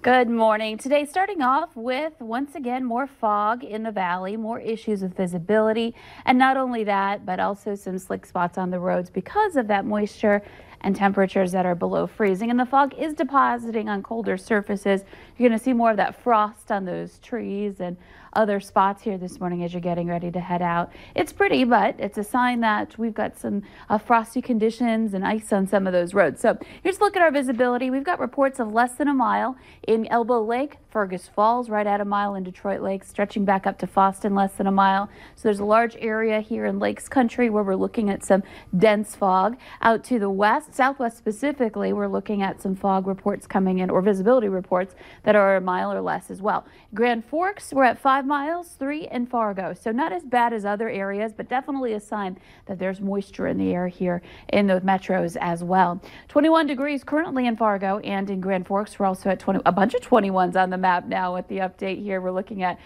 Good morning. Today, starting off with, once again, more fog in the valley, more issues with visibility. And not only that, but also some slick spots on the roads because of that moisture and temperatures that are below freezing. And the fog is depositing on colder surfaces. You're going to see more of that frost on those trees and other spots here this morning as you're getting ready to head out. It's pretty, but it's a sign that we've got some frosty conditions and ice on some of those roads. So here's a look at our visibility. We've got reports of less than a mile in Elbow Lake, Fergus Falls, right at a mile in Detroit Lake, stretching back up to Fosston, less than a mile. So there's a large area here in Lakes Country where we're looking at some dense fog. Out to the west, southwest specifically, we're looking at some fog reports coming in, or visibility reports that are a mile or less as well. Grand Forks, we're at 5 miles, 3 in Fargo. So not as bad as other areas, but definitely a sign that there's moisture in the air here in those metros as well. 21 degrees currently in Fargo and in Grand Forks. We're also at a bunch of 21s on the map now with the update here. We're looking at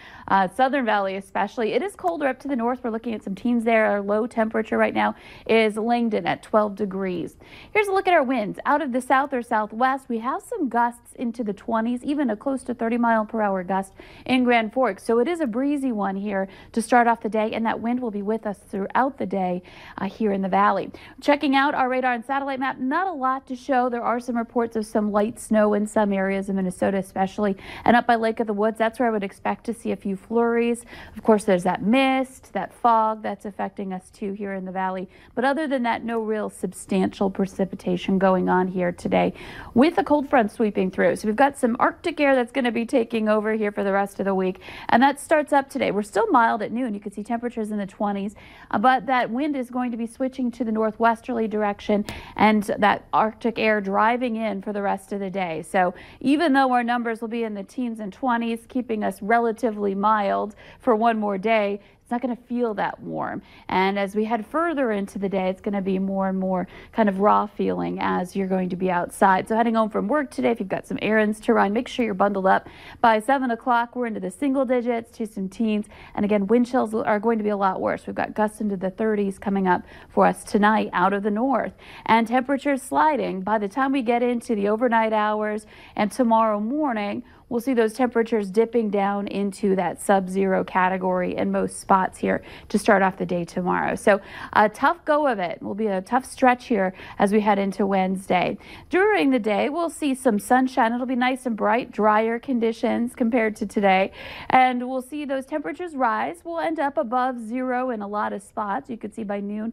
Southern Valley especially. It is colder up to the north. We're looking at some teens there. Our low temperature right now is Langdon at 12 degrees. Here's a look at our winds. Out of the south or southwest, we have some gusts into the 20s, even a close to 30-mile-per-hour gust in Grand Forks. So it is a breezy one here to start off the day, and that wind will be with us throughout the day here in the valley. Checking out our radar and satellite map, not a lot to show. There are some reports of some light snow in some areas of Minnesota especially, and up by Lake of the Woods, that's where I would expect to see a few flurries. Of course, there's that mist, that fog that's affecting us too here in the valley. But other than that, no real substantial precipitation going on here today with a cold front sweeping through. So we've got some Arctic air that's going to be taking over here for the rest of the week, and that starts up today. We're still mild at noon. You can see temperatures in the 20s, but that wind is going to be switching to the northwesterly direction, and that Arctic air driving in for the rest of the day. So even though our numbers will be in the teens and 20s, keeping us relatively mild for one more day, it's not going to feel that warm. And as we head further into the day, it's going to be more and more kind of raw feeling as you're going to be outside. So heading home from work today, if you've got some errands to run, make sure you're bundled up. By 7 o'clock, we're into the single digits to some teens. And again, wind chills are going to be a lot worse. We've got gusts into the 30s coming up for us tonight out of the north. And temperatures sliding. By the time we get into the overnight hours and tomorrow morning, we'll see those temperatures dipping down into that sub-zero category in most spots here to start off the day tomorrow. So a tough go of it. Will be a tough stretch here as we head into Wednesday. During the day, we'll see some sunshine. It'll be nice and bright, drier conditions compared to today. And we'll see those temperatures rise. We'll end up above zero in a lot of spots. You could see by noon,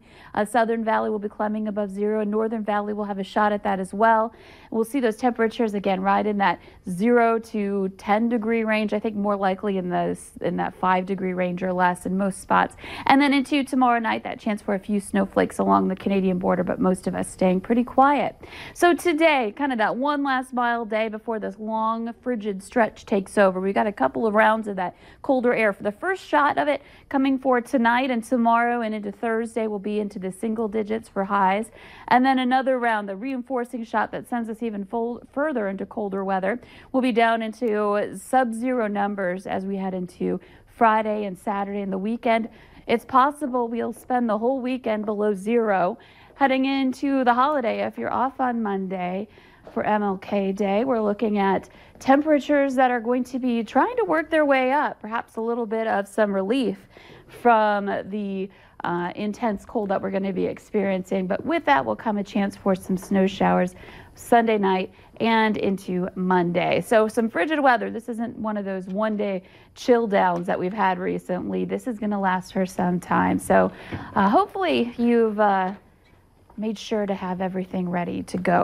Southern Valley will be climbing above zero, and Northern Valley will have a shot at that as well. We'll see those temperatures again right in that 0 to 10-degree range. I think more likely in that 5-degree range or less in most spots. And then into tomorrow night, that chance for a few snowflakes along the Canadian border, but most of us staying pretty quiet. So today, kind of that one last mild day before this long frigid stretch takes over. We got a couple of rounds of that colder air. For the first shot of it coming for tonight and tomorrow and into Thursday, will be into the single digits for highs. And then another round, the reinforcing shot that sends us even further into colder weather, will be down into sub-zero numbers as we head into Friday and Saturday and the weekend. It's possible we'll spend the whole weekend below zero. Heading into the holiday, if you're off on Monday for MLK Day, we're looking at temperatures that are going to be trying to work their way up, perhaps a little bit of some relief from the intense cold that we're going to be experiencing. But with that will come a chance for some snow showers Sunday night and into Monday. So some frigid weather. This isn't one of those one-day chill downs that we've had recently. This is going to last for some time. So hopefully you've made sure to have everything ready to go.